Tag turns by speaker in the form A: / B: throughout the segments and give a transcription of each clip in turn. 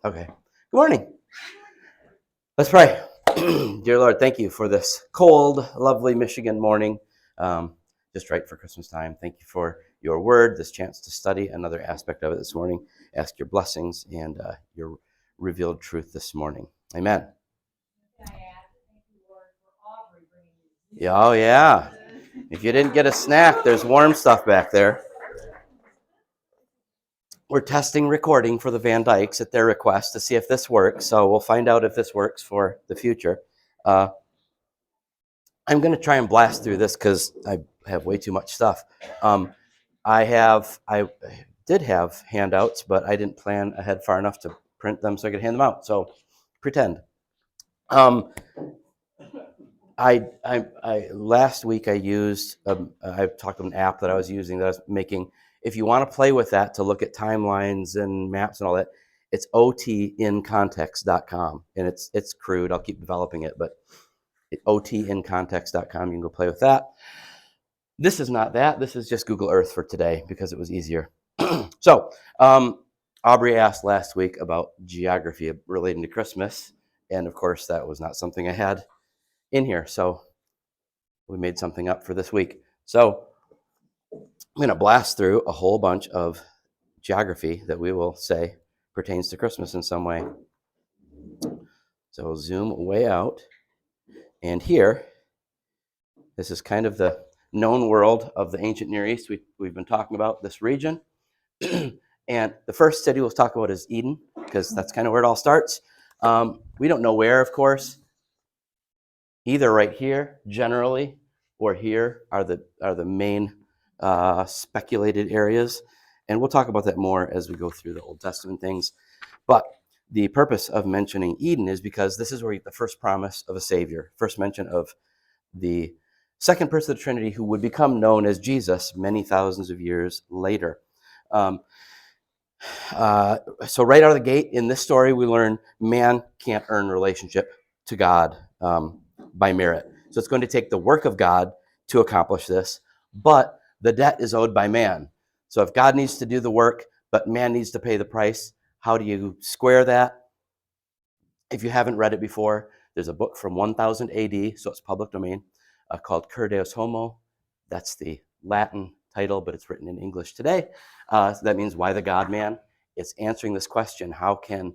A: Okay. Good morning. Let's pray. Dear Lord, thank you for this cold, lovely Michigan morning, just right for Christmas time. Thank you for your word, this chance to study another aspect of it this morning. Ask your blessings and your revealed truth this morning. Amen. Oh, yeah. If you didn't get a snack, there's warm stuff back there. We're testing recording for the Van Dykes at their request to see if this works. So we'll find out if this works for the future. I'm going to try and blast through this because I have way too much stuff. I did have handouts, but I didn't plan ahead far enough to print them so I could hand them out. So pretend. Last week I used I talked about an app that I was using that I was making. If you want to play with that to look at timelines and maps and all that, it's otincontext.com, and it's crude. I'll keep developing it, but otincontext.com, you can go play with that. This is not that. This is just Google Earth for today because it was easier. So Aubrey asked last week about geography relating to Christmas, and of course that was not something I had in here, so we made something up for this week. So I'm going to blast through a whole bunch of geography that we will say pertains to Christmas in some way. So we'll zoom way out, and here, this is kind of the known world of the ancient Near East. We've been talking about this region. And the first city we'll talk about is Eden, because that's kind of where it all starts. We don't know where, of course. Either right here, generally, or here are the main speculated areas. And we'll talk about that more as we go through the Old Testament things. But the purpose of mentioning Eden is because this is where the first promise of a Savior, first mention of the second person of the Trinity who would become known as Jesus many thousands of years later. So right out of the gate in this story, we learn man can't earn relationship to God by merit. So it's going to take the work of God to accomplish this, but the debt is owed by man. So if God needs to do the work, but man needs to pay the price, how do you square that? If you haven't read it before, there's a book from 1000 AD, so it's public domain, called Cur Deus Homo. That's the Latin title, but it's written in English today. So that means why the God-man? It's answering this question: how do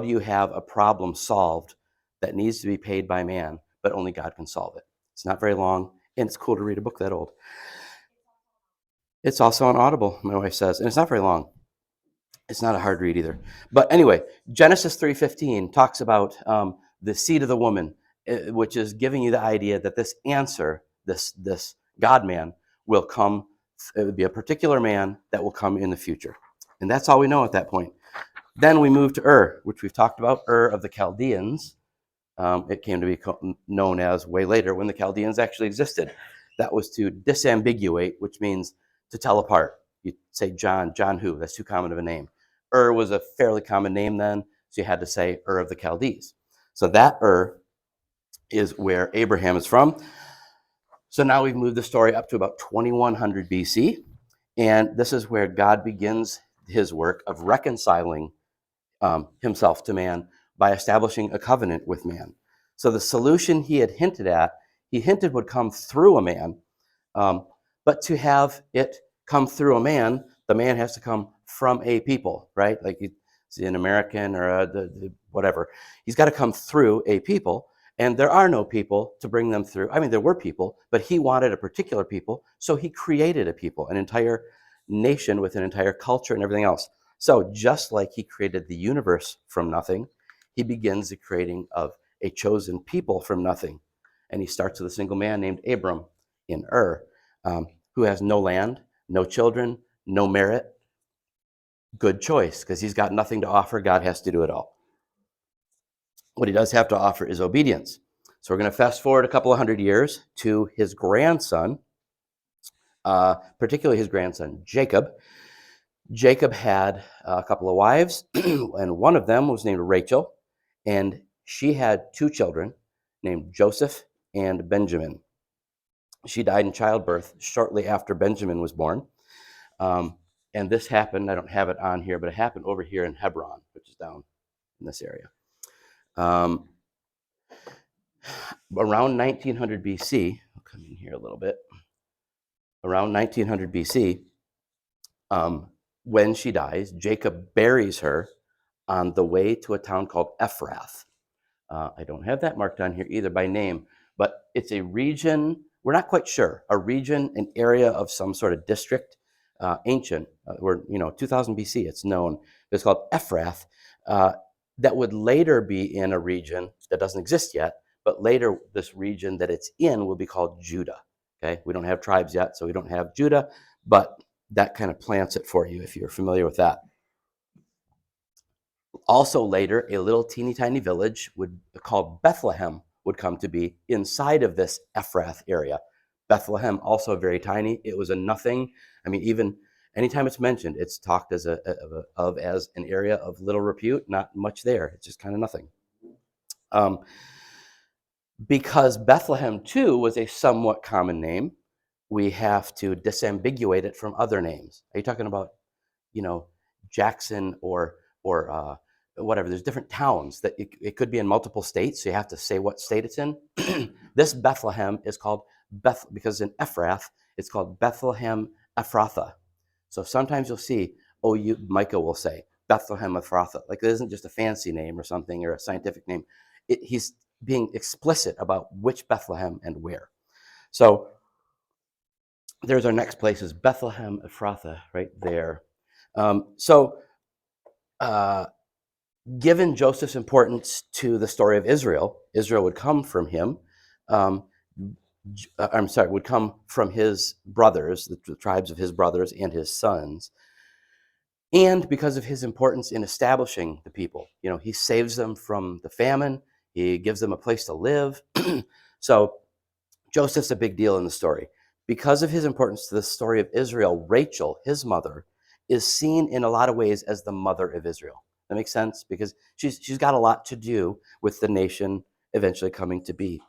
A: you have a problem solved that needs to be paid by man, but only God can solve it? It's not very long, and it's cool to read a book that old. It's also on Audible, my wife says, and it's not very long. It's not a hard read either. But anyway, Genesis 3:15 talks about the seed of the woman, which is giving you the idea that this answer, this God-man, will come. It would be a particular man that will come in the future. And that's all we know at that point. Then we move to Ur, which we've talked about, Ur of the Chaldeans. It came to be known as way later when the Chaldeans actually existed. That was to disambiguate, which means to tell apart. You say John who? That's too common of a name. Ur was a fairly common name then, so you had to say Ur of the Chaldees. So that Ur is where Abraham is from. So now we've moved the story up to about 2100 BC, and this is where God begins his work of reconciling himself to man by establishing a covenant with man. So the solution he hinted would come through a man, but to have it come through a man, the man has to come from a people, right? Like you see an American or whatever. He's got to come through a people, and there are no people to bring them through. I mean, there were people, but he wanted a particular people, so he created a people, an entire nation with an entire culture and everything else. So just like he created the universe from nothing, he begins the creating of a chosen people from nothing. And he starts with a single man named Abram in Ur, who has no land, no children, no merit. Good choice, because he's got nothing to offer. God has to do it all. What he does have to offer is obedience. So we're going to fast forward a couple of hundred years to his grandson, particularly his grandson, Jacob. Jacob had a couple of wives, and one of them was named Rachel, and she had two children named Joseph and Benjamin. She died in childbirth shortly after Benjamin was born. And this happened, I don't have it on here, but it happened over here in Hebron, which is down in this area. Around 1900 BC, I'll come in here a little bit. Around 1900 BC, when she dies, Jacob buries her on the way to a town called Ephrath. I don't have that marked on here either by name, but it's a region, we're not quite sure, a region, an area of some sort of district, ancient, 2000 BC, it's known. It's called Ephrath, that would later be in a region that doesn't exist yet, but later this region that it's in will be called Judah. Okay, we don't have tribes yet, so we don't have Judah, but that kind of plants it for you if you're familiar with that. Also later, a little teeny tiny village called Bethlehem would come to be inside of this Ephrath area. Bethlehem, also very tiny. It was a nothing. I mean, even anytime it's mentioned, it's talked as as an area of little repute, not much there. It's just kind of nothing. Because Bethlehem too was a somewhat common name, we have to disambiguate it from other names. Are you talking about, Jackson or whatever? There's different towns that it could be in multiple states, so you have to say what state it's in. This Bethlehem is called because in Ephrath, it's called Bethlehem Ephrathah. So sometimes you'll see, Micah will say Bethlehem Ephrathah. Like it isn't just a fancy name or something or a scientific name. He's being explicit about which Bethlehem and where. So there's our next place is Bethlehem Ephrathah right there. Given Joseph's importance to the story of Israel would come from him. Would come from his brothers, the tribes of his brothers and his sons. And because of his importance in establishing the people, he saves them from the famine. He gives them a place to live. So Joseph's a big deal in the story. Because of his importance to the story of Israel, Rachel, his mother, is seen in a lot of ways as the mother of Israel. That makes sense? Because she's got a lot to do with the nation eventually coming to be.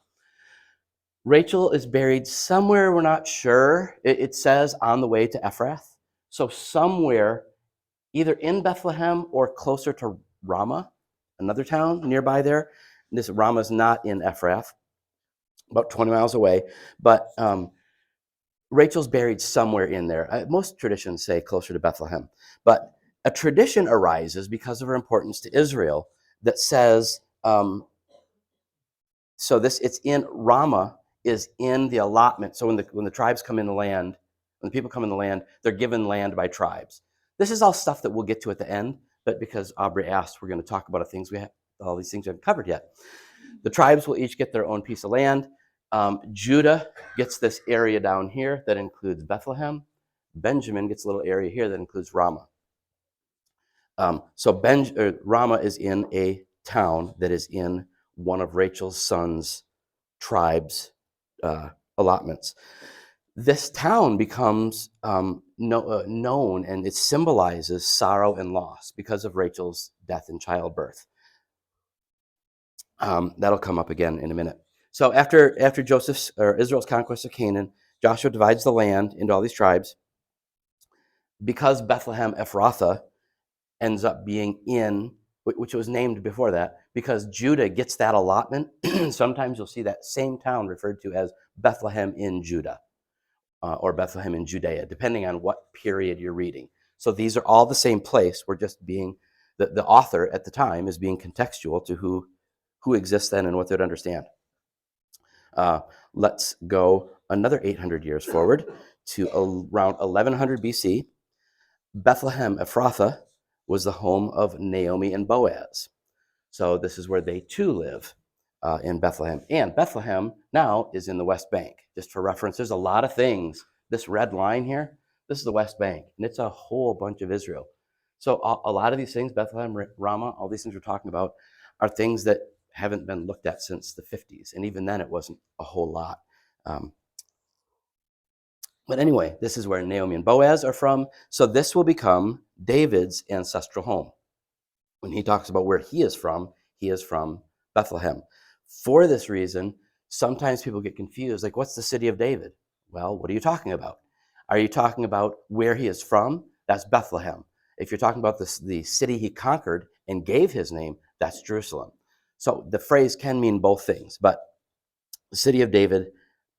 A: Rachel is buried somewhere, we're not sure. It says on the way to Ephrath. So somewhere, either in Bethlehem or closer to Ramah, another town nearby there. This Ramah's not in Ephrath, about 20 miles away. But Rachel's buried somewhere in there. Most traditions say closer to Bethlehem. But a tradition arises because of her importance to Israel that says, it's in Ramah, is in the allotment. So when the tribes come in the land, when the people come in the land, they're given land by tribes. This is all stuff that we'll get to at the end, but because Aubrey asked, we're going to talk about all these things we haven't covered yet. The tribes will each get their own piece of land. Judah gets this area down here that includes Bethlehem. Benjamin gets a little area here that includes Ramah. Ramah is in a town that is in one of Rachel's sons' tribes' allotments. This town becomes known, and it symbolizes sorrow and loss because of Rachel's death in childbirth. That'll come up again in a minute. So after Israel's conquest of Canaan, Joshua divides the land into all these tribes. Because Bethlehem Ephrathah ends up being in, which was named before that, because Judah gets that allotment, sometimes you'll see that same town referred to as Bethlehem in Judah or Bethlehem in Judea, depending on what period you're reading. So these are all the same place. We're just being, the author at the time is being contextual to who exists then and what they'd understand. Let's go another 800 years forward to around 1100 BC. Bethlehem Ephrathah was the home of Naomi and Boaz. So this is where they too live in Bethlehem. And Bethlehem now is in the West Bank. Just for reference, there's a lot of things. This red line here, this is the West Bank, and it's a whole bunch of Israel. So a lot of these things, Bethlehem, Ramah, all these things we're talking about, are things that haven't been looked at since the 50s. And even then, it wasn't a whole lot. But anyway, this is where Naomi and Boaz are from. So this will become David's ancestral home. When he talks about where he is from Bethlehem. For this reason, sometimes people get confused. Like, what's the city of David? Well, what are you talking about? Are you talking about where he is from? That's Bethlehem. If you're talking about the city he conquered, and gave his name, that's Jerusalem. So the phrase can mean both things, but the city of David,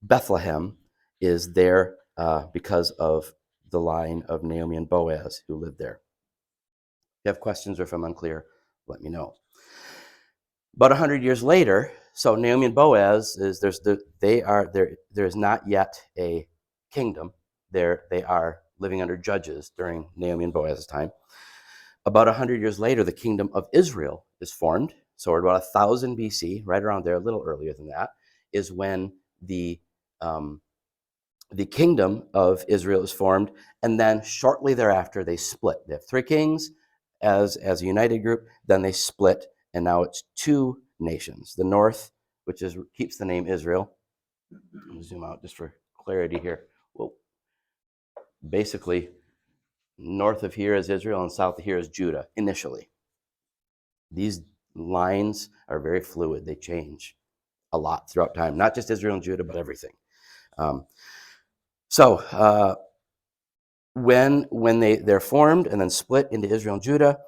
A: Bethlehem, is there because of the line of Naomi and Boaz who lived there. If you have questions or if I'm unclear, let me know. About 100 years later, so Naomi and Boaz there is not yet a kingdom. They are living under judges during Naomi and Boaz's time. About 100 years later, the kingdom of Israel is formed. So we're about 1000 BC, right around there, a little earlier than that, is when the kingdom of Israel is formed, and then shortly thereafter they split. They have 3 kings as a united group, then they split, and now it's 2 nations. The north, which keeps the name Israel. Let me zoom out just for clarity here. Well, basically, north of here is Israel and south of here is Judah initially. These lines are very fluid. They change a lot throughout time, not just Israel and Judah, but everything. When they're formed and then split into Israel and Judah,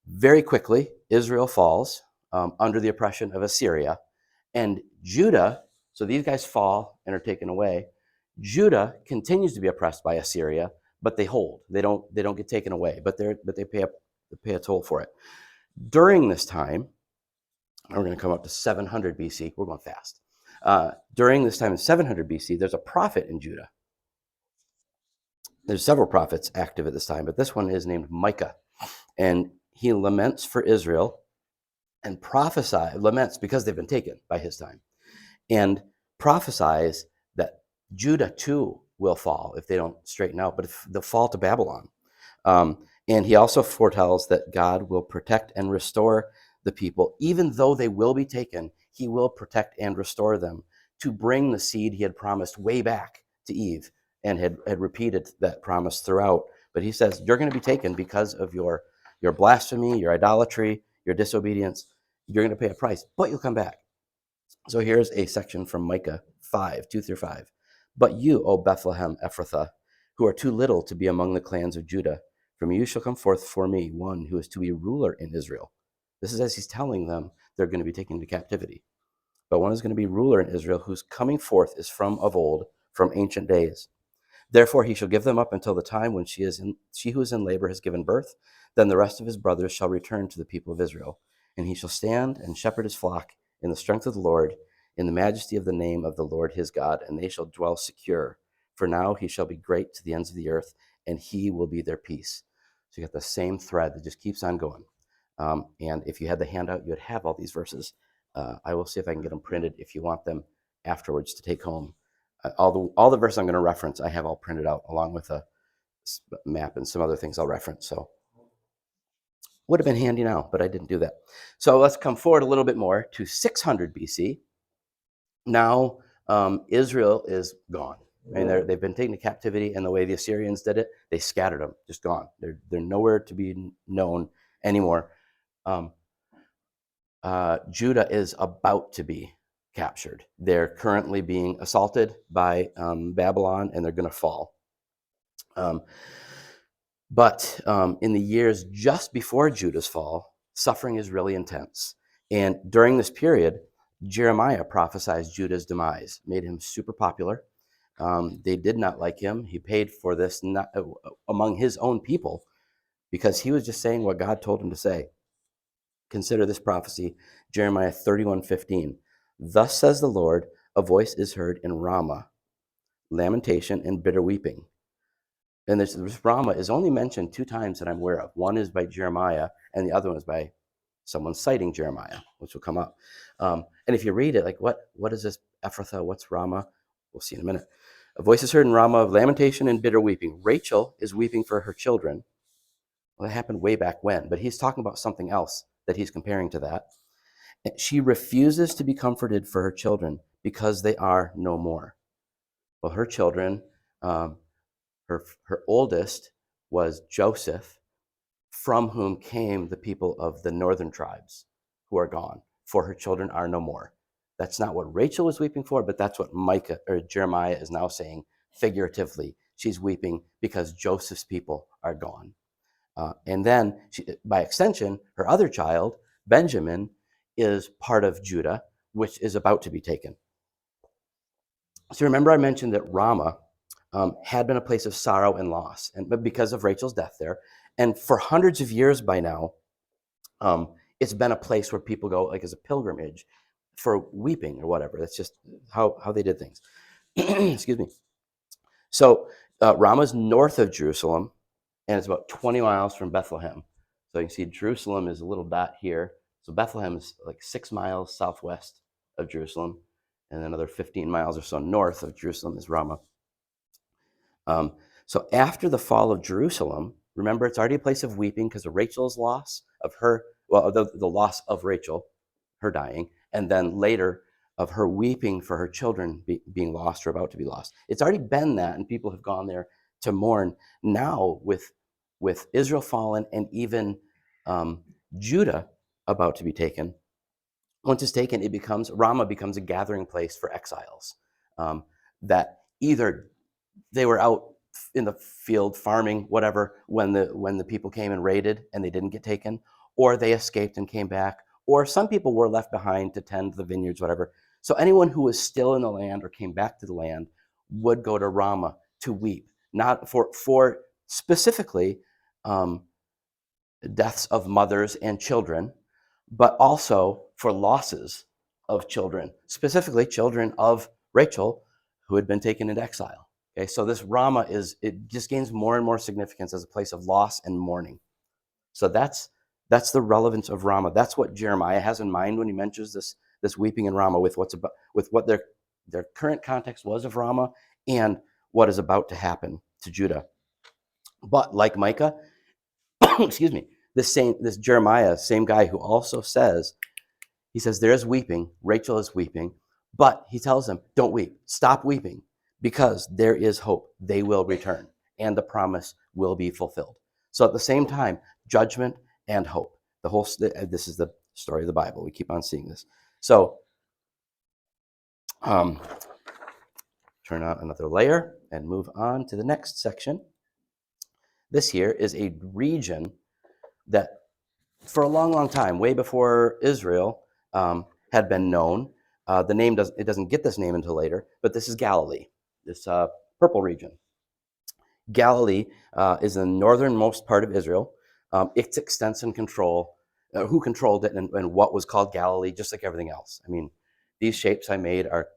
A: very quickly Israel falls under the oppression of Assyria, and Judah. So these guys fall and are taken away. Judah continues to be oppressed by Assyria, but they hold. They don't get taken away, but they pay a toll for it. During this time, we're going to come up to 700 BC. We're going fast. During this time in 700 BC, there's a prophet in Judah. There's several prophets active at this time, but this one is named Micah, and he laments for Israel and laments because they've been taken by his time, and prophesies that Judah too will fall if they don't straighten out, but if they'll fall to Babylon. And he also foretells that God will protect and restore the people. Even though they will be taken, he will protect and restore them to bring the seed he had promised way back to Eve, and had repeated that promise throughout. But he says, you're going to be taken because of your blasphemy, your idolatry, your disobedience. You're going to pay a price, but you'll come back. So here's a section from Micah 5, 2-5. But you, O Bethlehem Ephrathah, who are too little to be among the clans of Judah, from you shall come forth for me one who is to be ruler in Israel. This is as he's telling them they're going to be taken into captivity. But one is going to be ruler in Israel, whose coming forth is from of old, from ancient days. Therefore he shall give them up until the time when she who is in labor has given birth. Then the rest of his brothers shall return to the people of Israel. And he shall stand and shepherd his flock in the strength of the Lord, in the majesty of the name of the Lord his God, and they shall dwell secure. For now he shall be great to the ends of the earth, and he will be their peace. So you got the same thread that just keeps on going. And if you had the handout, you would have all these verses. I will see if I can get them printed if you want them afterwards to take home. All the verses I'm going to reference, I have all printed out along with a map and some other things I'll reference. So would have been handy now, but I didn't do that. So let's come forward a little bit more to 600 BC. Now Israel is gone. I mean, they've been taken to captivity, and the way the Assyrians did it, they scattered them, just gone. They're nowhere to be known anymore. Judah is about to be captured. They're currently being assaulted by Babylon, and they're going to fall. But in the years just before Judah's fall, suffering is really intense. And during this period, Jeremiah prophesied Judah's demise, made him super popular. They did not like him. He paid for this among his own people because he was just saying what God told him to say. Consider this prophecy, Jeremiah 31:15. Thus says the Lord, a voice is heard in Ramah, lamentation and bitter weeping. And this Ramah is only mentioned 2 times that I'm aware of. One is by Jeremiah, and the other one is by someone citing Jeremiah, which will come up. And if you read it, like, what is this Ephrathah? What's Ramah? We'll see in a minute. A voice is heard in Ramah of lamentation and bitter weeping. Rachel is weeping for her children. Well, that happened way back when, but he's talking about something else that he's comparing to that. She refuses to be comforted for her children because they are no more. Well, her children, her oldest was Joseph, from whom came the people of the northern tribes who are gone, for her children are no more. That's not what Rachel was weeping for, but that's what Jeremiah is now saying figuratively. She's weeping because Joseph's people are gone. And then, by extension, her other child, Benjamin, is part of Judah, which is about to be taken. So remember I mentioned that Ramah had been a place of sorrow and loss, but because of Rachel's death there. And for hundreds of years by now, it's been a place where people go like as a pilgrimage for weeping or whatever. That's just how they did things. Excuse me. So Ramah's north of Jerusalem, and it's about 20 miles from Bethlehem. So you can see Jerusalem is a little dot here. So Bethlehem is like 6 miles southwest of Jerusalem, and another 15 miles or so north of Jerusalem is Ramah. So after the fall of Jerusalem, remember it's already a place of weeping because of Rachel's loss of her, well, the loss of Rachel, her dying, and then later of her weeping for her children being lost or about to be lost. It's already been that, and people have gone there to mourn. Now with Israel fallen and even Judah about to be taken, once it's taken, Ramah becomes a gathering place for exiles that either they were out in the field farming, whatever, when the people came and raided and they didn't get taken, or they escaped and came back, or some people were left behind to tend the vineyards, whatever. So anyone who was still in the land or came back to the land would go to Ramah to weep, not for specifically deaths of mothers and children, but also for losses of children, specifically children of Rachel who had been taken into exile. Okay, so this Ramah it just gains more and more significance as a place of loss and mourning. So that's the relevance of Ramah. That's what Jeremiah has in mind when he mentions this weeping in Ramah with what their current context was of Ramah and what is about to happen to Judah. But like Micah, excuse me, this Jeremiah, same guy who also says, he says, there's weeping, Rachel is weeping, but he tells them, don't weep, stop weeping, because there is hope. They will return, and the promise will be fulfilled. So at the same time, judgment and hope. This is the story of the Bible. We keep on seeing this. So turn on another layer and move on to the next section. This here is a region that for a long, long time, way before Israel had been known. The name doesn't get this name until later, but this is Galilee, this purple region. Galilee is the northernmost part of Israel. Its extent and control, who controlled it, and what was called Galilee, just like everything else. I mean, these shapes I made are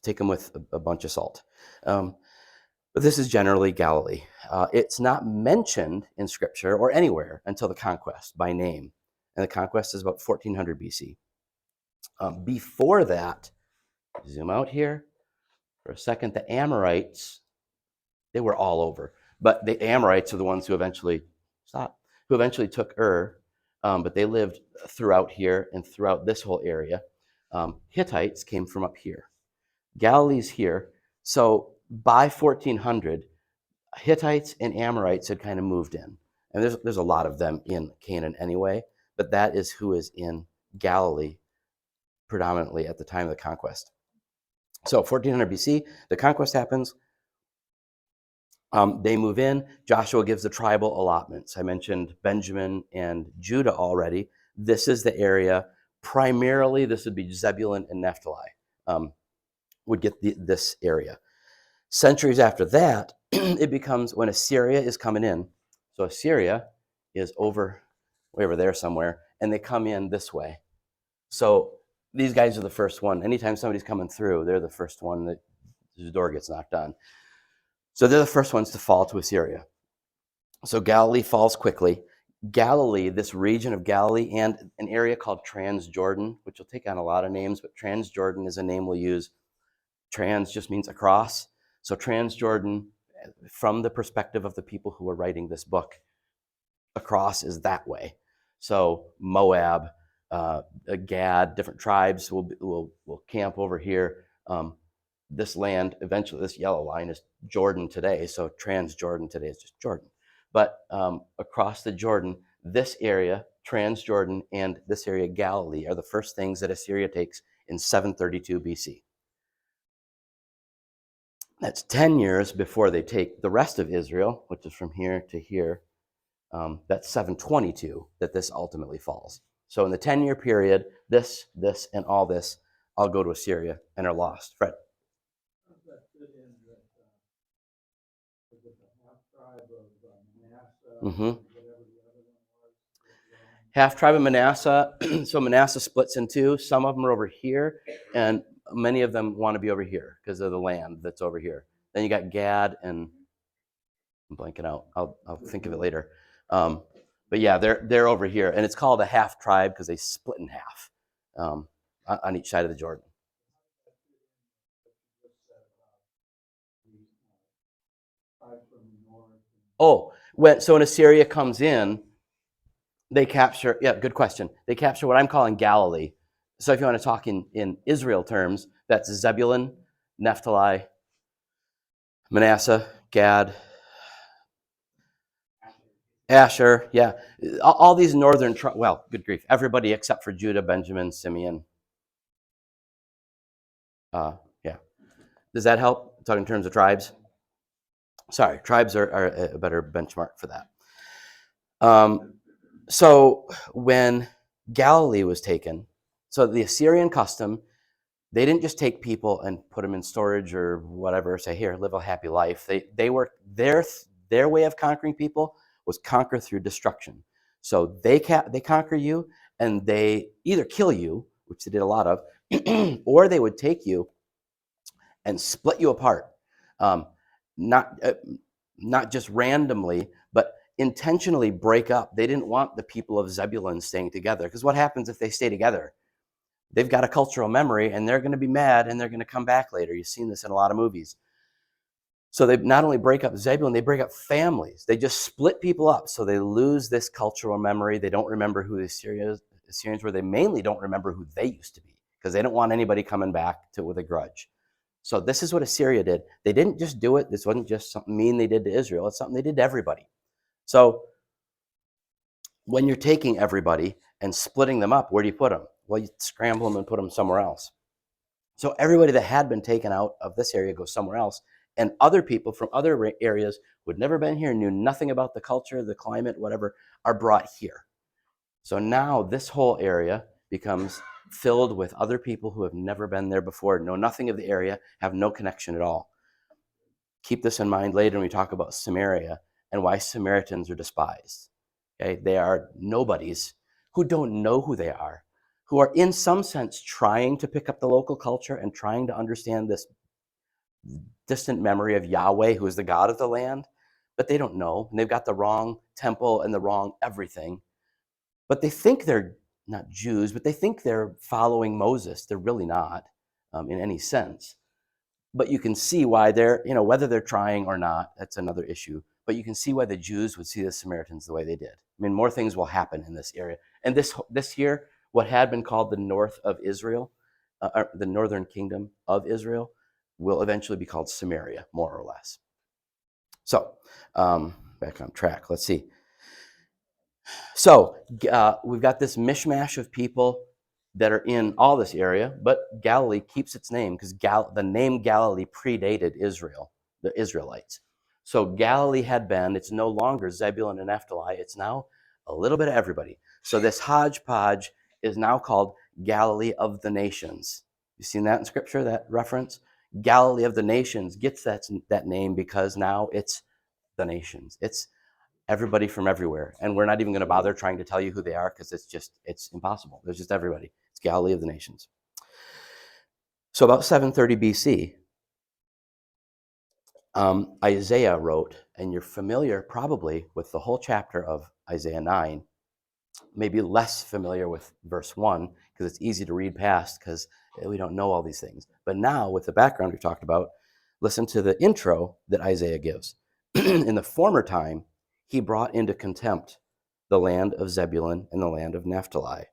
A: take them with a bunch of salt. But this is generally Galilee. It's not mentioned in Scripture or anywhere until the conquest by name. And the conquest is about 1400 BC. Before that, zoom out here for a second, the Amorites, they were all over. But the Amorites are the ones who eventually took Ur, but they lived throughout here and throughout this whole area. Hittites came from up here. Galilee's here. So by 1400, Hittites and Amorites had kind of moved in. And there's a lot of them in Canaan anyway, but that is who is in Galilee predominantly at the time of the conquest. So 1400 BC, the conquest happens. They move in. Joshua gives the tribal allotments. I mentioned Benjamin and Judah already. This is the area. Primarily, this would be Zebulun and Naphtali would get this area. Centuries after that, it becomes when Assyria is coming in. So Assyria is way over there somewhere, and they come in this way. So these guys are the first one. Anytime somebody's coming through, they're the first one that the door gets knocked on. So they're the first ones to fall to Assyria. So Galilee falls quickly. Galilee, this region of Galilee, and an area called Transjordan, which will take on a lot of names, but Transjordan is a name we'll use. Trans just means across. So Transjordan, from the perspective of the people who are writing this book, across is that way. So Moab, Gad, different tribes will camp over here. This land, eventually, this yellow line is Jordan today. So Transjordan today is just Jordan. But across the Jordan, this area, Transjordan, and this area, Galilee, are the first things that Assyria takes in 732 BC. That's 10 years before they take the rest of Israel, which is from here to here. That's 722 that this ultimately falls. So in the 10-year period, this, and all this all go to Assyria and are lost. Fred? Mm-hmm. Half tribe of Manasseh. So Manasseh splits in two. Some of them are over here, and many of them want to be over here because of the land that's over here. Then you got Gad and I'm blanking out. I'll think of it later. But yeah, they're over here, and it's called a half tribe because they split in half on each side of the Jordan. Oh, when Assyria comes in, they capture. Yeah, good question. They capture what I'm calling Galilee. So if you want to talk in Israel terms, that's Zebulun, Naphtali, Manasseh, Gad, Asher. Yeah, all these northern. Well, good grief, everybody except for Judah, Benjamin, Simeon. Yeah. Does that help? Talking in terms of tribes? Sorry, tribes are a better benchmark for that. So when Galilee was taken, so the Assyrian custom, they didn't just take people and put them in storage or whatever, say, here, live a happy life. They were, their way of conquering people was conquer through destruction. So they conquer you, and they either kill you, which they did a lot of, or they would take you and split you apart. Not just randomly, but intentionally break up. They didn't want the people of Zebulun staying together, because what happens if they stay together? They've got a cultural memory, and they're going to be mad, and they're going to come back later. You've seen this in a lot of movies. So they not only break up Zebulun, they break up families. They just split people up, so they lose this cultural memory. They don't remember who the Assyrians were. They mainly don't remember who they used to be, because they don't want anybody coming back with a grudge. So this is what Assyria did. They didn't just do it. This wasn't just something mean they did to Israel. It's something they did to everybody. So when you're taking everybody and splitting them up, where do you put them? Well, you scramble them and put them somewhere else. So everybody that had been taken out of this area goes somewhere else. And other people from other areas who had never been here, knew nothing about the culture, the climate, whatever, are brought here. So now this whole area becomes filled with other people who have never been there before, know nothing of the area, have no connection at all. Keep this in mind later when we talk about Samaria and why Samaritans are despised. Okay? They are nobodies who don't know who they are, who are in some sense trying to pick up the local culture and trying to understand this distant memory of Yahweh, who is the God of the land, but they don't know. And they've got the wrong temple and the wrong everything. But they think they're not Jews, but they think they're following Moses. They're really not in any sense. But you can see why they're, whether they're trying or not, that's another issue. But you can see why the Jews would see the Samaritans the way they did. I mean, more things will happen in this area. And this year, what had been called the north of Israel, or the northern kingdom of Israel, will eventually be called Samaria, more or less. So, back on track. Let's see. So we've got this mishmash of people that are in all this area, but Galilee keeps its name because the name Galilee predated Israel, the Israelites. So Galilee had been, it's no longer Zebulun and Naphtali, it's now a little bit of everybody. So this hodgepodge is now called Galilee of the nations. You seen that in scripture, that reference? Galilee of the nations gets that name because now it's the nations. It's everybody from everywhere. And we're not even going to bother trying to tell you who they are because it's impossible. There's just everybody. It's Galilee of the nations. So about 730 BC, Isaiah wrote, and you're familiar probably with the whole chapter of Isaiah 9, maybe less familiar with verse 1 because it's easy to read past because we don't know all these things. But now with the background we talked about, listen to the intro that Isaiah gives. In the former time, he brought into contempt the land of Zebulun and the land of Naphtali.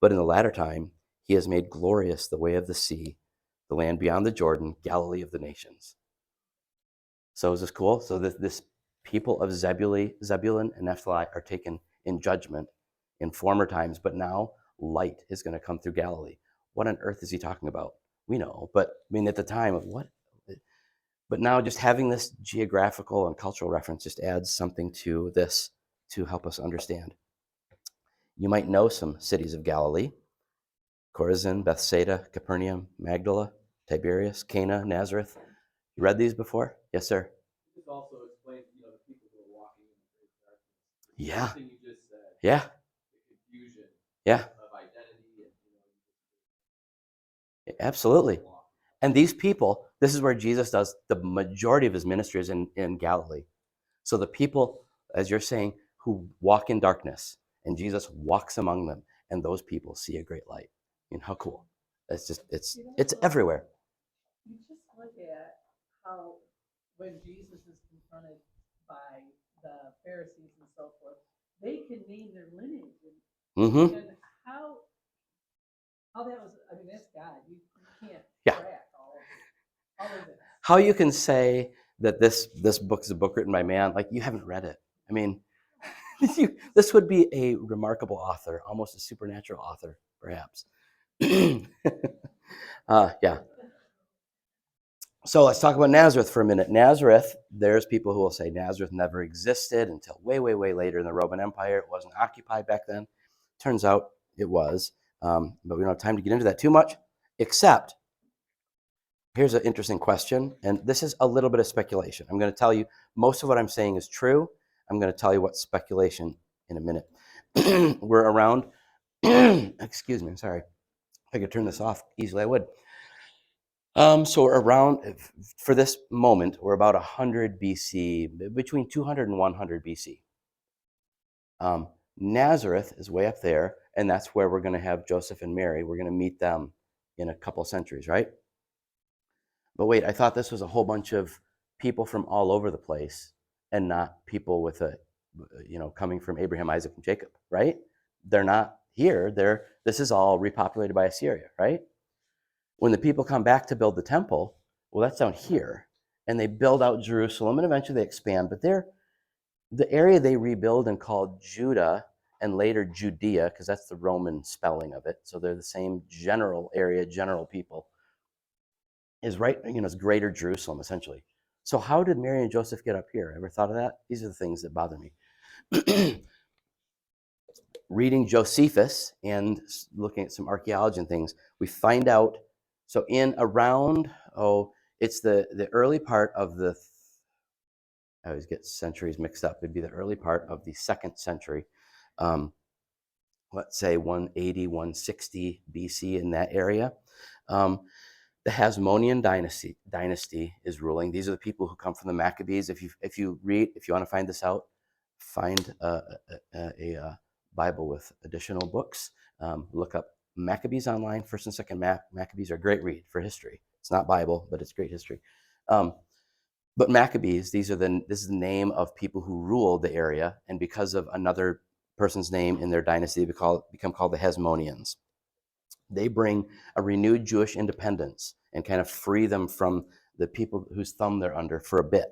A: But in the latter time, he has made glorious the way of the sea, the land beyond the Jordan, Galilee of the nations. So is this cool? So this people of Zebulun and Naphtali are taken in judgment in former times, but now light is going to come through Galilee. What on earth is he talking about? We know, but I mean, at the time of what? But now just having this geographical and cultural reference just adds something to this to help us understand. You might know some cities of Galilee: Chorazin, Bethsaida, Capernaum, Magdala, Tiberias, Cana, Nazareth. You read these before? Yes, sir.
B: This also explains, the people who are walking in the great darkness.
A: Yeah.
B: Everything you just said.
A: Yeah.
B: The confusion.
A: Yeah.
B: Of identity and
A: Absolutely. And these people, this is where Jesus does the majority of his ministry is in Galilee. So the people, as you're saying, who walk in darkness, and Jesus walks among them, and those people see a great light. How cool. It's just, it's everywhere.
C: You just look at how when Jesus is confronted by the Pharisees and so forth, they can name their lineage and how that was. I mean, that's God. You can't track all of this.
A: How you can say that this book is a book written by man, like you haven't read it. I mean, this would be a remarkable author, almost a supernatural author, perhaps. Yeah. So let's talk about Nazareth for a minute. Nazareth, there's people who will say Nazareth never existed until way, way, way later in the Roman Empire. It wasn't occupied back then. Turns out it was, but we don't have time to get into that too much, except here's an interesting question, and this is a little bit of speculation. I'm going to tell you most of what I'm saying is true. I'm going to tell you what's speculation in a minute. We're around, excuse me, I'm sorry. If I could turn this off easily, I would. So we're around, for this moment, we're about 100 BC, between 200 and 100 BC. Nazareth is way up there, and that's where we're going to have Joseph and Mary. We're going to meet them in a couple centuries, right? But wait, I thought this was a whole bunch of people from all over the place and not people with coming from Abraham, Isaac, and Jacob, right? They're not here. This is all repopulated by Assyria, right? When the people come back to build the temple, well, that's down here. And they build out Jerusalem, and eventually they expand. But the area they rebuild and call Judah, and later Judea, because that's the Roman spelling of it. So they're the same general area, general people, is right, it's greater Jerusalem, essentially. So how did Mary and Joseph get up here? Ever thought of that? These are the things that bother me. Reading Josephus and looking at some archaeology and things, we find out, so in around, it's the early part of I always get centuries mixed up. It'd be the early part of the 2nd century. Let's say 180, 160 BC, in that area. The Hasmonean dynasty is ruling. These are the people who come from the Maccabees. If you want to find this out, find a Bible with additional books. Look up Maccabees online. 1st and 2nd Maccabees are a great read for history. It's not Bible, but it's great history. But Maccabees, this is the name of people who ruled the area, and because of another person's name in their dynasty, they become called the Hasmoneans. They bring a renewed Jewish independence and kind of free them from the people whose thumb they're under for a bit,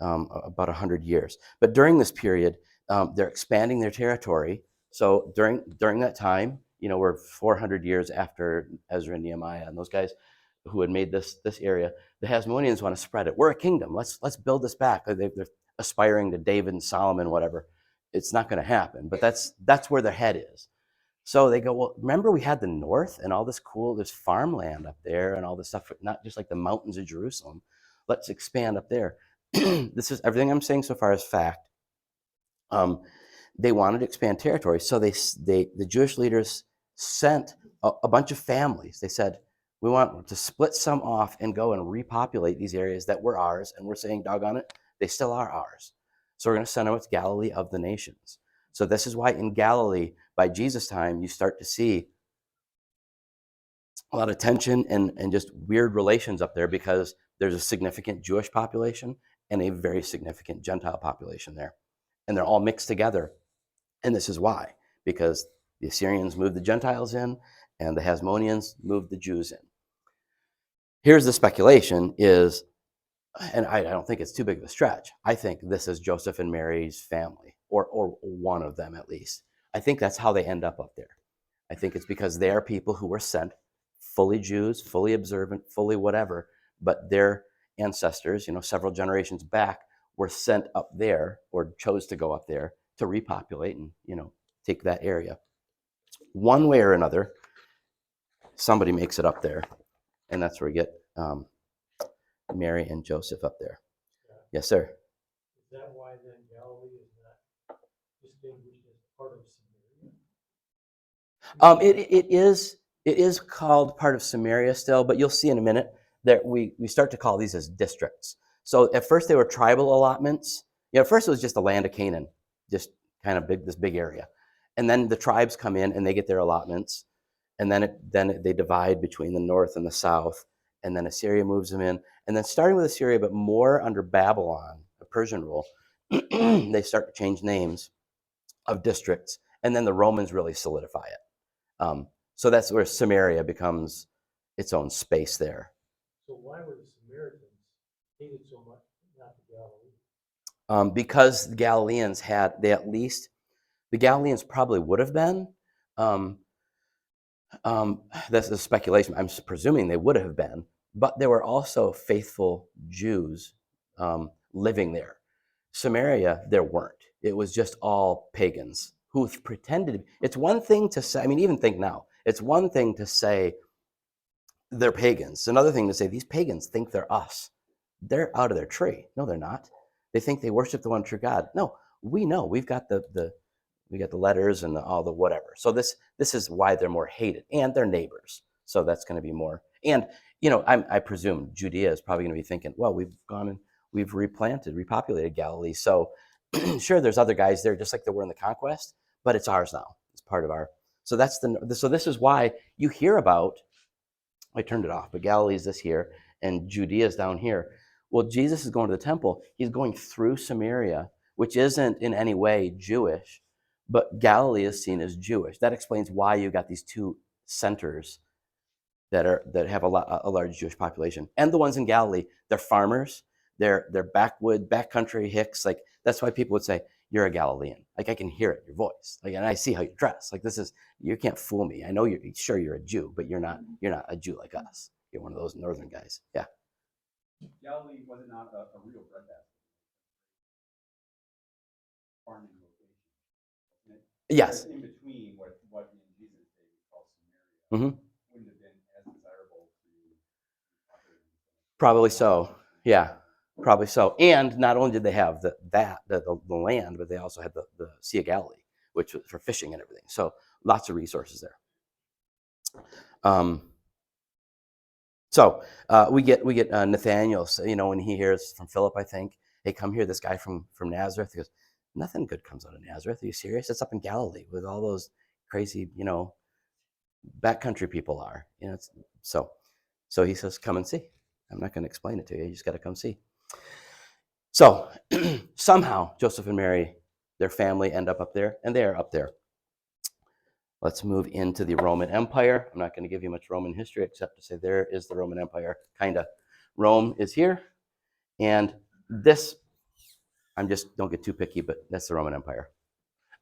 A: about 100 years. But during this period, they're expanding their territory. So during that time, we're 400 years after Ezra and Nehemiah and those guys who had made this area. The Hasmoneans want to spread it. We're a kingdom. Let's build this back. They're aspiring to David and Solomon, whatever. It's not going to happen. But that's where their head is. So they go, well, remember we had the north and all this there's farmland up there and all this stuff, not just like the mountains of Jerusalem. Let's expand up there. This is everything I'm saying so far is fact. They wanted to expand territory. So the Jewish leaders sent a bunch of families. They said, we want to split some off and go and repopulate these areas that were ours. And we're saying, doggone it, they still are ours. So we're going to send them to Galilee of the nations. So this is why in Galilee, by Jesus' time, you start to see a lot of tension and just weird relations up there, because there's a significant Jewish population and a very significant Gentile population there. And they're all mixed together. And this is why, because the Assyrians moved the Gentiles in and the Hasmoneans moved the Jews in. Here's the speculation is, and I don't think it's too big of a stretch, I think this is Joseph and Mary's family, or one of them at least. I think that's how they end up there. I think it's because they are people who were sent, fully Jews, fully observant, fully whatever, but their ancestors, several generations back, were sent up there, or chose to go up there to repopulate and, take that area. One way or another, somebody makes it up there, and that's where we get Mary and Joseph up there. Yes, sir.
D: Is that why then Galilee is not distinguished as part of Samaria?
A: It is called part of Samaria still, but you'll see in a minute that we start to call these as districts. So at first they were tribal allotments. At first it was just the land of Canaan, just kind of this big area. And then the tribes come in and they get their allotments. And then they divide between the north and the south. And then Assyria moves them in. And then starting with Assyria, but more under Babylon, a Persian rule, they start to change names of districts. And then the Romans really solidify it. So that's where Samaria becomes its own space there.
D: So why were the Samaritans hated so much, not the Galileans?
A: Because the Galileans the Galileans probably would have been. That's a speculation. I'm presuming they would have been, but there were also faithful Jews living there. Samaria, there weren't. It was just all pagans who pretended. It's one thing to say, even think now, it's one thing to say they're pagans. It's another thing to say these pagans think they're us. They're out of their tree. No, they're not. They think they worship the one true God. No, we know. We've got the letters and all the whatever. So this is why they're more hated, and they're neighbors. So that's going to be more. And I presume Judea is probably going to be thinking, well, we've gone and we've repopulated Galilee. So sure, there's other guys there, just like there were in the conquest, but it's ours now. It's part of our. So so this is why you hear about. I turned it off, but Galilee is this here, and Judea is down here. Well, Jesus is going to the temple. He's going through Samaria, which isn't in any way Jewish, but Galilee is seen as Jewish. That explains why you got these two centers that have a large Jewish population. And the ones in Galilee, they're farmers, they're backcountry hicks. Like that's why people would say you're a Galilean. Like I can hear it in your voice. Like, and I see how you dress. Like you can't fool me. I know you're a Jew, but you're not a Jew like us. You're one of those northern guys. Yeah.
B: Galilee was not a real breadbasket. Farming location.
A: Yes.
B: In between what in Jesus' day we call Samaria wouldn't have been as desirable to operate.
A: Probably so. Yeah. Probably so. And not only did they have the land, but they also had the Sea of Galilee, which was for fishing and everything. So lots of resources there. So we get Nathaniel, when he hears from Philip, I think, hey, come here, this guy from Nazareth. He goes, nothing good comes out of Nazareth. Are you serious? It's up in Galilee with all those crazy, backcountry people are. So he says, come and see. I'm not going to explain it to you. You just got to come see. So somehow Joseph and Mary, their family end up there, and they are up there. Let's move into the Roman Empire. I'm not going to give you much Roman history except to say there is the Roman Empire, kind of. Rome is here, and this, don't get too picky, but that's the Roman Empire.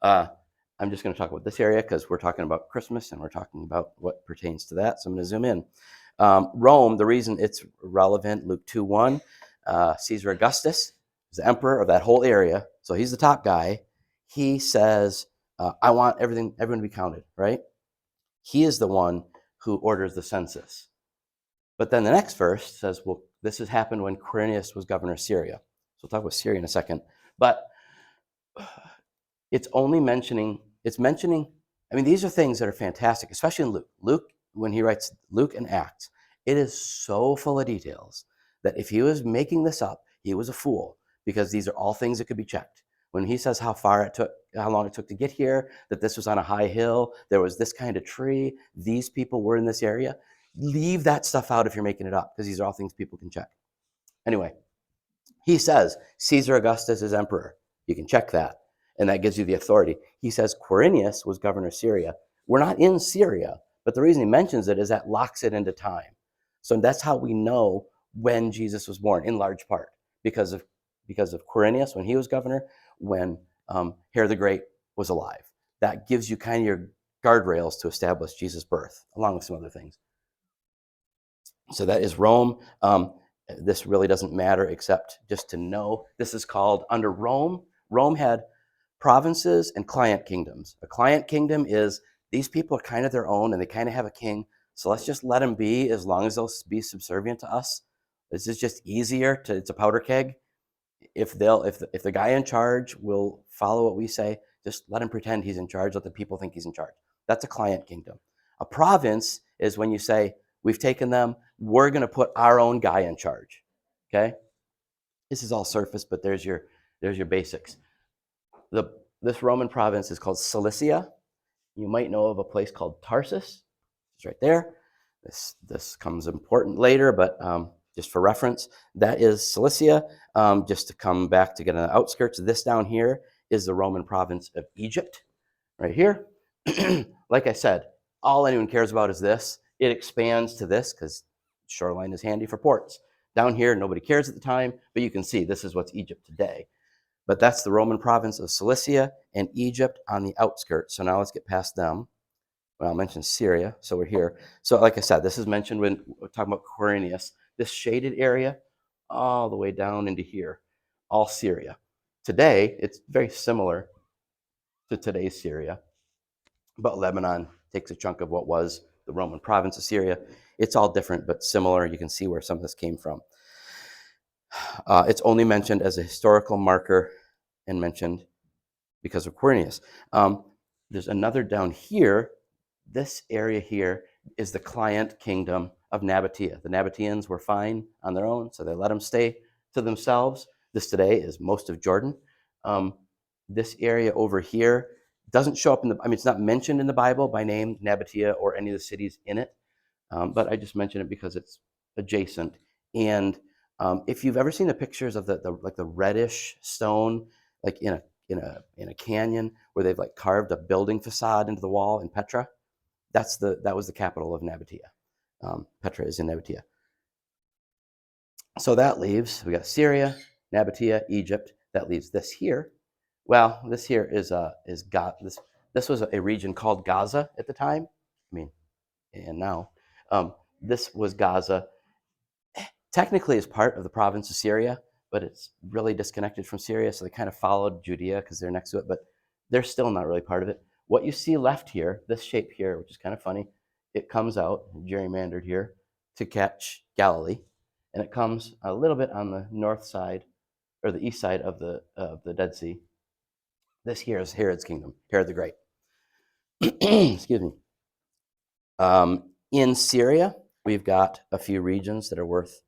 A: I'm just going to talk about this area because we're talking about Christmas and we're talking about what pertains to that. So I'm going to zoom in. Rome, the reason it's relevant, Luke 2:1, Caesar Augustus is the emperor of that whole area. So he's the top guy. He says, I want everyone to be counted, right? He is the one who orders the census. But then the next verse says, well, this has happened when Quirinius was governor of Syria. So we'll talk about Syria in a second. But it's mentioning, these are things that are fantastic, especially in Luke. Luke, when he writes Luke and Acts, it is so full of details that if he was making this up, he was a fool, because these are all things that could be checked. When he says how long it took to get here, that this was on a high hill, there was this kind of tree, these people were in this area, leave that stuff out if you're making it up, because these are all things people can check. Anyway, he says Caesar Augustus is emperor. You can check that, and that gives you the authority. He says Quirinius was governor of Syria. We're not in Syria, but the reason he mentions it is that locks it into time. So that's how we know when Jesus was born, in large part, because of Quirinius when he was governor, when Herod the Great was alive. That gives you kind of your guardrails to establish Jesus' birth, along with some other things. So that is Rome. This really doesn't matter except just to know this is called, under Rome, Rome had provinces and client kingdoms. A client kingdom is these people are kind of their own and they kind of have a king. So let's just let them be as long as they'll be subservient to us. This is just easier to, it's a powder keg. If the guy in charge will follow what we say, just let him pretend he's in charge. Let the people think he's in charge. That's a client kingdom. A province is when you say, we've taken them, we're going to put our own guy in charge. Okay? This is all surface, but there's your basics. This Roman province is called Cilicia. You might know of a place called Tarsus. It's right there. This comes important later, but just for reference, that is Cilicia. Just to come back to get on the outskirts, this down here is the Roman province of Egypt, right here. Like I said, all anyone cares about is this. It expands to this because shoreline is handy for ports. Down here, nobody cares at the time, but you can see this is what's Egypt today. But that's the Roman province of Cilicia and Egypt on the outskirts. So now let's get past them. Well, I'll mention Syria, so we're here. So like I said, this is mentioned when we're talking about Quirinius. This shaded area, all the way down into here, all Syria. Today, it's very similar to today's Syria, but Lebanon takes a chunk of what was the Roman province of Syria. It's all different, but similar. You can see where some of this came from. It's only mentioned as a historical marker and mentioned because of Quirinius. There's another down here. This area here is the client kingdom of Nabatea. The Nabateans were fine on their own, so they let them stay to themselves. This today is most of Jordan. This area over here doesn't show up it's not mentioned in the Bible by name, Nabatea, or any of the cities in it, but I just mention it because it's adjacent. And if you've ever seen the pictures of the reddish stone, like in a canyon where they've like carved a building facade into the wall in Petra, that was the capital of Nabatea. Petra is in Nabatea. So that leaves, we got Syria, Nabatea, Egypt. That leaves this here. Well, this here is this was a region called Gaza at the time. And now this was Gaza. Technically, is part of the province of Syria, but it's really disconnected from Syria. So they kind of followed Judea because they're next to it, but they're still not really part of it. What you see left here, this shape here, which is kind of funny, it comes out gerrymandered here to catch Galilee, and it comes a little bit on the north side or the east side of the Dead Sea. This here is Herod's kingdom, Herod the Great. Excuse me. In Syria, we've got a few regions that are worth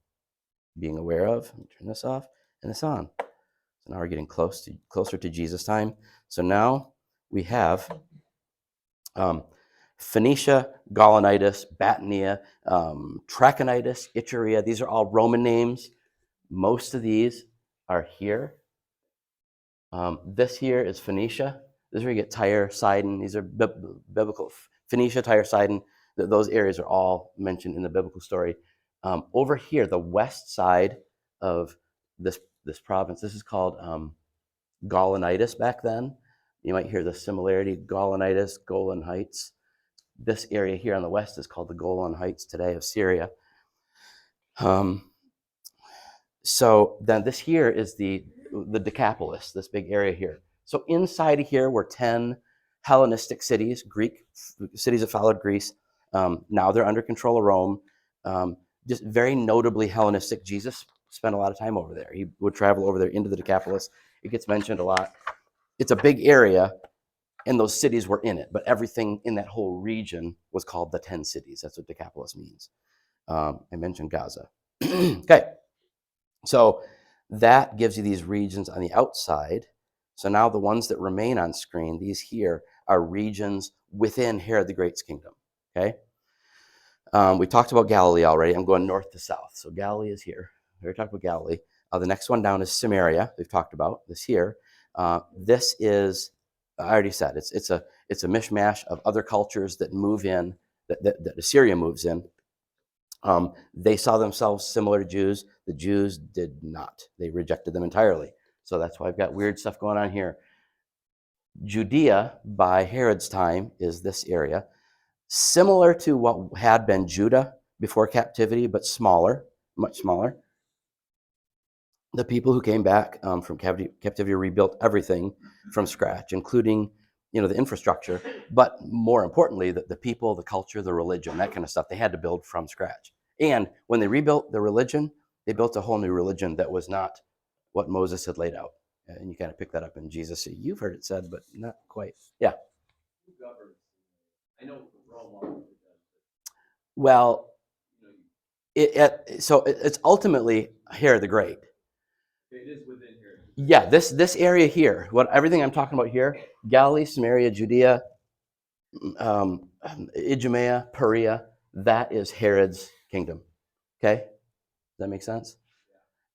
A: being aware of. Let me turn this off and this on. So now we're getting closer to Jesus' time. So now we have Phoenicia, Gaulonitis, Batanea, Trachonitis, Iturea. These are all Roman names. Most of these are here. This here is Phoenicia. This is where you get Tyre, Sidon. These are biblical. Phoenicia, Tyre, Sidon. Those areas are all mentioned in the biblical story. Over here, the west side of this province, this is called Gaulonitis back then. You might hear the similarity, Gaulonitis, Golan Heights. This area here on the west is called the Golan Heights today of Syria. So then this here is the Decapolis, this big area here. So inside of here were 10 Hellenistic cities, Greek cities that followed Greece. Now they're under control of Rome. Just very notably Hellenistic. Jesus spent a lot of time over there. He would travel over there into the Decapolis. It gets mentioned a lot. It's a big area, and those cities were in it, but everything in that whole region was called the 10 cities. That's what Decapolis means. I mentioned Gaza. Okay, so that gives you these regions on the outside. So now the ones that remain on screen, these here, are regions within Herod the Great's kingdom, okay? We talked about Galilee already. I'm going north to south. So Galilee is here. We already talked about Galilee. The next one down is Samaria. We've talked about this here. This is, I already said, it's a mishmash of other cultures that move in, that Assyria moves in. They saw themselves similar to Jews. The Jews did not. They rejected them entirely. So that's why I've got weird stuff going on here. Judea, by Herod's time, is this area. Similar to what had been Judah before captivity, but smaller, much smaller. the people who came back from captivity rebuilt everything from scratch, including, the infrastructure, but more importantly, the people, the culture, the religion, that kind of stuff. They had to build from scratch. And when they rebuilt the religion, they built a whole new religion that was not what Moses had laid out. And you kind of pick that up in Jesus. You've heard it said, but not quite. Yeah.
B: Who governs? I know Rome always does,
A: Well,
B: but,
A: it's ultimately Herod the Great.
B: it is within here.
A: Yeah, this area here, everything I'm talking about here, Galilee, Samaria, Judea, Idumea, Perea, that is Herod's kingdom. Okay? Does that make sense?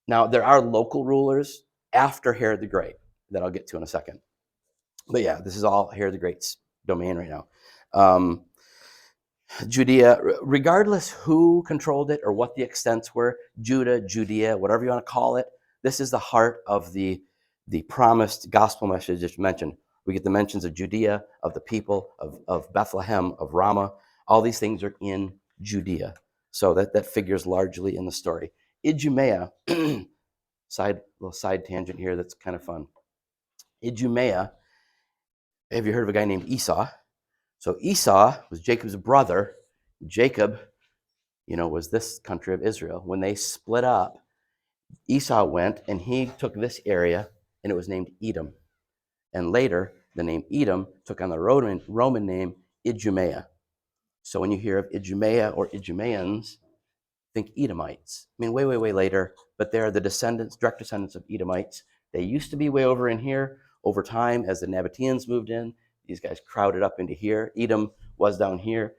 A: Now, there are local rulers after Herod the Great that I'll get to in a second. But yeah, this is all Herod the Great's domain right now. Judea, regardless who controlled it or what the extents were, Judah, Judea, whatever you want to call it, this is the heart of the promised gospel message just mentioned. We get the mentions of Judea, of the people, of Bethlehem, of Ramah. All these things are in Judea. So that figures largely in the story. Idumea, little side tangent here that's kind of fun. Idumea, have you heard of a guy named Esau? So Esau was Jacob's brother. Jacob, was this country of Israel. When they split up, Esau went and he took this area and it was named Edom. And later, the name Edom took on the Roman name Idumea. So when you hear of Idumea or Idumeans, think Edomites. I mean, way, way, way later, but they're the direct descendants of Edomites. They used to be way over in here. Over time, as the Nabateans moved in, these guys crowded up into here. Edom was down here,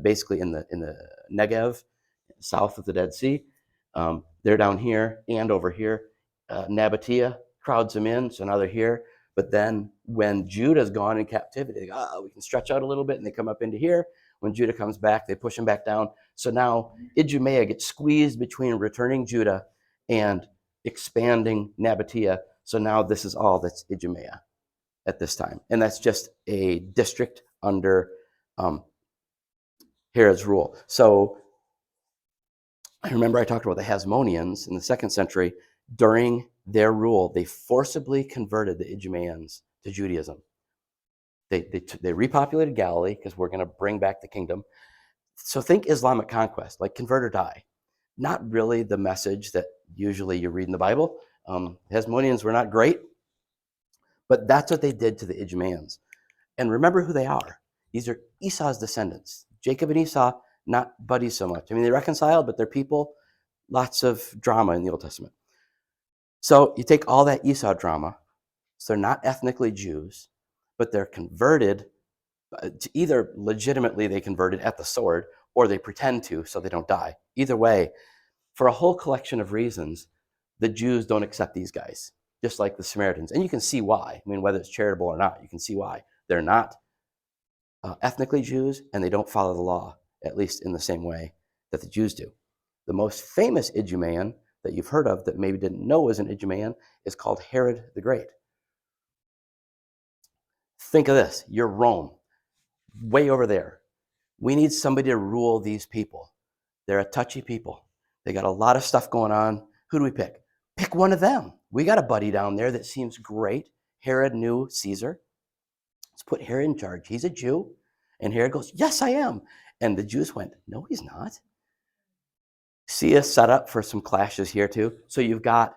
A: basically in the Negev, south of the Dead Sea. They're down here and over here. Nabatea crowds them in, so now they're here. But then when Judah's gone in captivity, they go, we can stretch out a little bit, and they come up into here. When Judah comes back, they push him back down. So now Idumea gets squeezed between returning Judah and expanding Nabatea. So now this is all that's Idumea at this time. And that's just a district under Herod's rule. So I remember I talked about the Hasmoneans in the 2nd century. During their rule, they forcibly converted the Idumeans to Judaism. They repopulated Galilee because we're going to bring back the kingdom. So think Islamic conquest, like convert or die. Not really the message that usually you read in the Bible. Hasmoneans were not great, but that's what they did to the Idumeans. And remember who they are. These are Esau's descendants. Jacob and Esau, not buddies so much. I mean, they reconciled, but they're people. Lots of drama in the Old Testament. So you take all that Esau drama, so they're not ethnically Jews, but they're converted to either legitimately they converted at the sword or they pretend to so they don't die. Either way, for a whole collection of reasons, the Jews don't accept these guys, just like the Samaritans. And you can see why. I mean, whether it's charitable or not, you can see why. They're not ethnically Jews, and they don't follow the law, at least in the same way that the Jews do. The most famous Idumean that you've heard of that maybe didn't know was an Idumean is called Herod the Great. Think of this. You're Rome, way over there. We need somebody to rule these people. They're a touchy people. They got a lot of stuff going on. Who do we pick? Pick one of them. We got a buddy down there that seems great. Herod knew Caesar. Let's put Herod in charge. He's a Jew. And Herod goes, yes, I am. And the Jews went, no, he's not. See us set up for some clashes here too. So you've got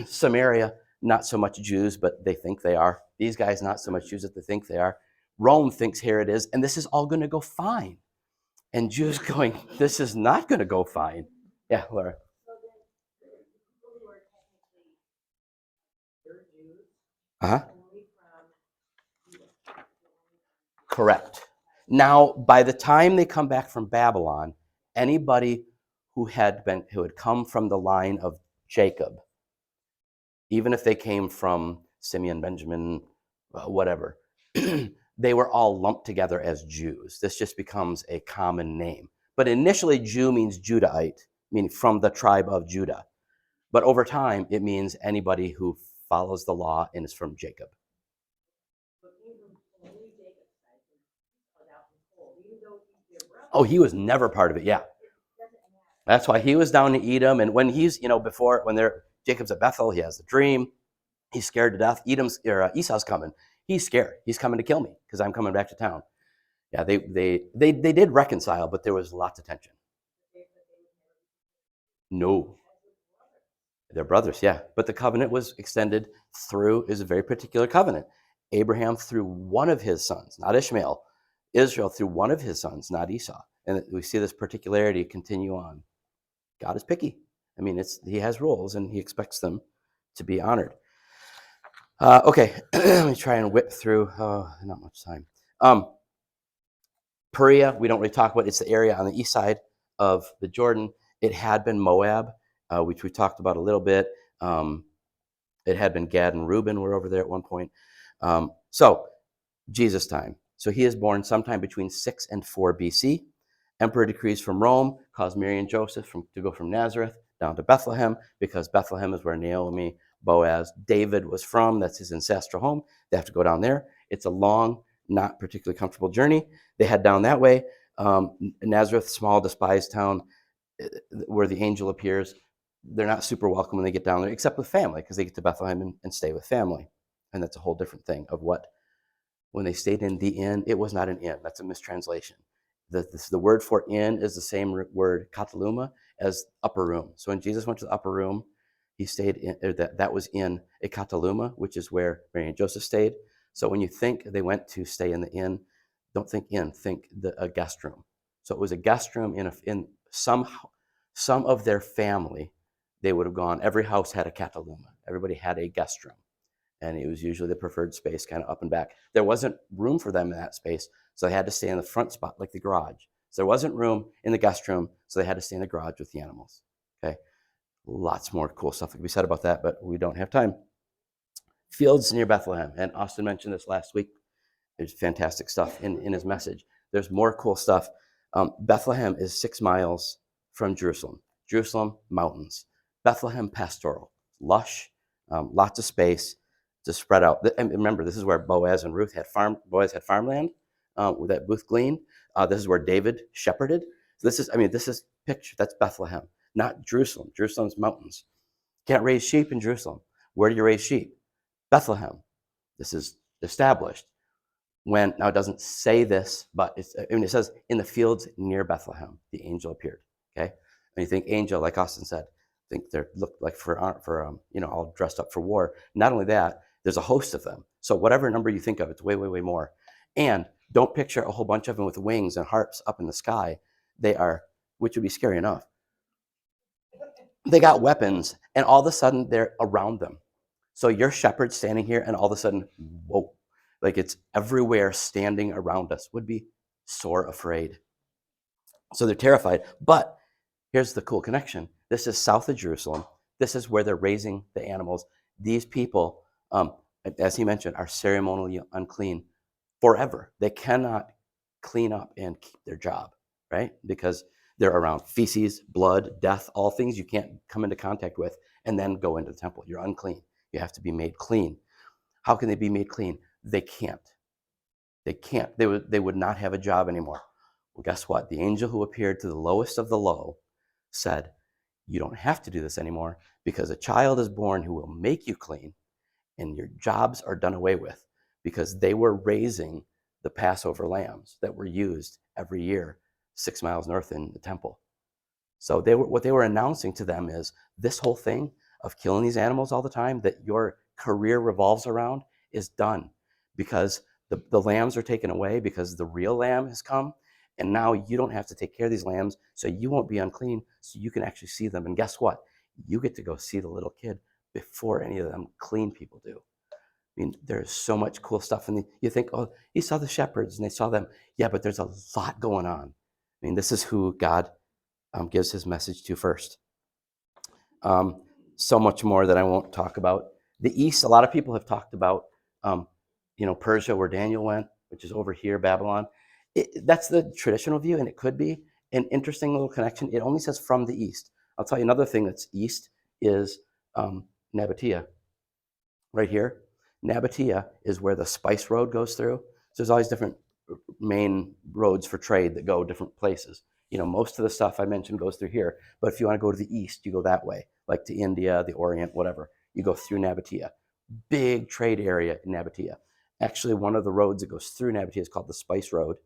A: Samaria, not so much Jews, but they think they are. These guys, not so much Jews that they think they are. Rome thinks Herod is, and this is all going to go fine. And Jews going, this is not going to go fine. Yeah, Laura. Uh-huh. Correct. Now, by the time they come back from Babylon, anybody who had come from the line of Jacob, even if they came from Simeon, Benjamin, whatever, they were all lumped together as Jews. This just becomes a common name. But initially, Jew means Judahite, meaning from the tribe of Judah. But over time, it means anybody who follows the law and is from Jacob. Oh, he was never part of it, yeah. That's why he was down to Edom. And when he's, when Jacob's at Bethel. He has a dream. He's scared to death. Esau's coming. He's scared. He's coming to kill me because I'm coming back to town. Yeah, they did reconcile, but there was lots of tension. No, they're brothers, yeah. But the covenant was extended through, is a very particular covenant. Abraham through one of his sons, not Ishmael. Israel through one of his sons, not Esau. And we see this particularity continue on. God is picky. I mean, he has rules, and he expects them to be honored. Okay, let me try and whip through. Oh, not much time. Perea, we don't really talk about. It's the area on the east side of the Jordan. It had been Moab, which we talked about a little bit. It had been Gad and Reuben were over there at one point. So Jesus' time. So he is born sometime between 6 and 4 BC. Emperor decrees from Rome caused Mary and Joseph to go from Nazareth down to Bethlehem, because Bethlehem is where Naomi, Boaz, David was from. That's his ancestral home. They have to go down there. It's a long, not particularly comfortable journey. They head down that way. Nazareth, small, despised town where the angel appears. They're not super welcome when they get down there, except with family, because they get to Bethlehem and stay with family. And that's a whole different thing of what, when they stayed in the inn, it was not an inn. That's a mistranslation. The word for inn is the same word, kataluma, as upper room. So when Jesus went to the upper room, he stayed in, that was in a kataluma, which is where Mary and Joseph stayed. So when you think they went to stay in the inn, don't think inn, think a guest room. So it was a guest room in some of their family. They would have gone, every house had a kataluma. Everybody had a guest room. And it was usually the preferred space, kind of up and back. There wasn't room for them in that space, so they had to stay in the front spot, like the garage. So there wasn't room in the guest room, so they had to stay in the garage with the animals. Okay, lots more cool stuff that can be said about that, but we don't have time. Fields near Bethlehem, and Austin mentioned this last week. There's fantastic stuff in his message. There's more cool stuff. Bethlehem is 6 miles from Jerusalem. Jerusalem, mountains. Bethlehem, pastoral, lush, lots of space to spread out. And remember, this is where Boaz and Ruth had Boaz had farmland that Ruth gleaned. This is where David shepherded. So this is picture. That's Bethlehem, not Jerusalem. Jerusalem's mountains. Can't raise sheep in Jerusalem. Where do you raise sheep? Bethlehem. This is established. Now it doesn't say this, but it says in the fields near Bethlehem, the angel appeared. Okay, and you think angel, like Austin said, think they look like for all dressed up for war. Not only that, there's a host of them. So whatever number you think of, it's way, way, way more. And don't picture a whole bunch of them with wings and harps up in the sky. They are, which would be scary enough. They got weapons, and all of a sudden they're around them. So your shepherd's standing here, and all of a sudden, whoa. Like it's everywhere standing around us, would be sore afraid. So they're terrified. But here's the cool connection. This is south of Jerusalem. This is where they're raising the animals. These people, as he mentioned, are ceremonially unclean forever. They cannot clean up and keep their job, right? Because they're around feces, blood, death, all things you can't come into contact with and then go into the temple. You're unclean. You have to be made clean. How can they be made clean? They can't. They can't. They would not have a job anymore. Well, guess what? The angel who appeared to the lowest of the low said, you don't have to do this anymore because a child is born who will make you clean and your jobs are done away with, because they were raising the Passover lambs that were used every year 6 miles north in the temple. So what they were announcing to them is this whole thing of killing these animals all the time that your career revolves around is done, because the lambs are taken away, because the real lamb has come, and now you don't have to take care of these lambs, so you won't be unclean, so you can actually see them. And guess what? You get to go see the little kid before any of them clean people do. I mean, there's so much cool stuff. And you think, oh, he saw the shepherds and they saw them. Yeah, but there's a lot going on. I mean, this is who God gives his message to first. So much more that I won't talk about. The East, a lot of people have talked about, Persia, where Daniel went, which is over here, Babylon. That's the traditional view, and it could be an interesting little connection. It only says from the East. I'll tell you another thing that's East is Nabatea. Right here, Nabatea is where the spice road goes through. So there's all these different main roads for trade that go different places. Most of the stuff I mentioned goes through here. But if you want to go to the east, you go that way, like to India, the Orient, whatever. You go through Nabatea. Big trade area in Nabatea. Actually, one of the roads that goes through Nabatea is called the Spice Road.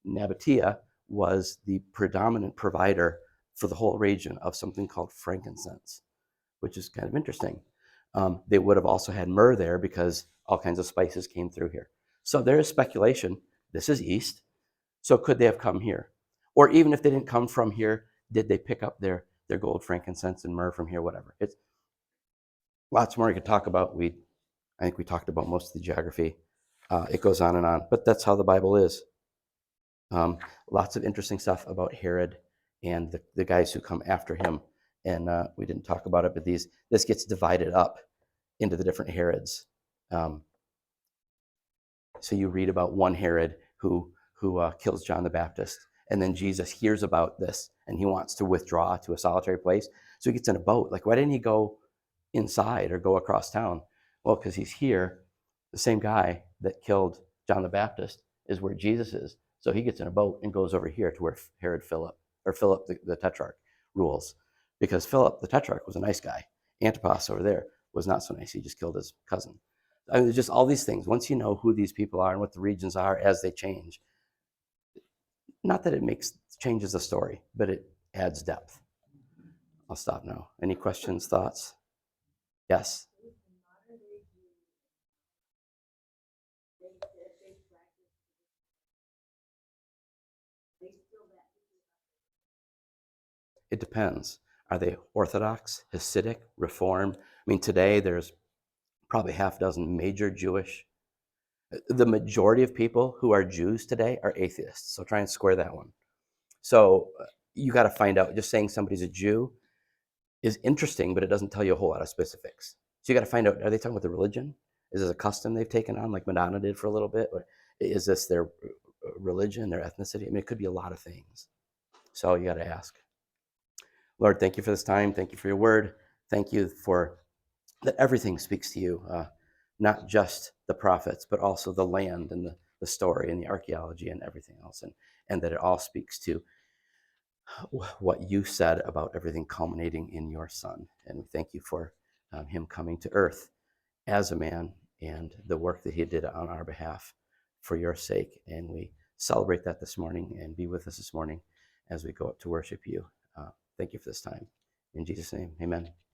A: Nabatea was the predominant provider for the whole region of something called frankincense, which is kind of interesting. They would have also had myrrh there because all kinds of spices came through here. So there is speculation. This is east. So could they have come here? Or even if they didn't come from here, did they pick up their gold, frankincense, and myrrh from here, whatever? It's lots more you could talk about. I think we talked about most of the geography. It goes on and on, but that's how the Bible is. Lots of interesting stuff about Herod and the guys who come after him. And we didn't talk about it, but this gets divided up into the different Herods. So you read about one Herod who kills John the Baptist, and then Jesus hears about this, and he wants to withdraw to a solitary place. So he gets in a boat. Like, why didn't he go inside or go across town? Well, because he's here. The same guy that killed John the Baptist is where Jesus is. So he gets in a boat and goes over here to where Philip the Tetrarch rules, because Philip the Tetrarch was a nice guy. Antipas over there was not so nice. He just killed his cousin. I mean, there's just all these things. Once you know who these people are and what the regions are as they change, not that it changes the story, but it adds depth. I'll stop now. Any questions, thoughts? Yes? It depends. Are they Orthodox, Hasidic, Reform? I mean, today there's probably half a dozen major Jewish. The majority of people who are Jews today are atheists. So try and square that one. So you got to find out. Just saying somebody's a Jew is interesting, but it doesn't tell you a whole lot of specifics. So you got to find out, are they talking about the religion? Is this a custom they've taken on, like Madonna did for a little bit? Or is this their religion, their ethnicity? I mean, it could be a lot of things. So you got to ask. Lord, thank you for this time. Thank you for your word. Thank you for that everything speaks to you, not just the prophets, but also the land and the story and the archaeology and everything else, and that it all speaks to what you said about everything culminating in your Son. And we thank you for him coming to earth as a man and the work that he did on our behalf for your sake. And we celebrate that this morning, and be with us this morning as we go up to worship you. Thank you for this time. In Jesus' name, amen.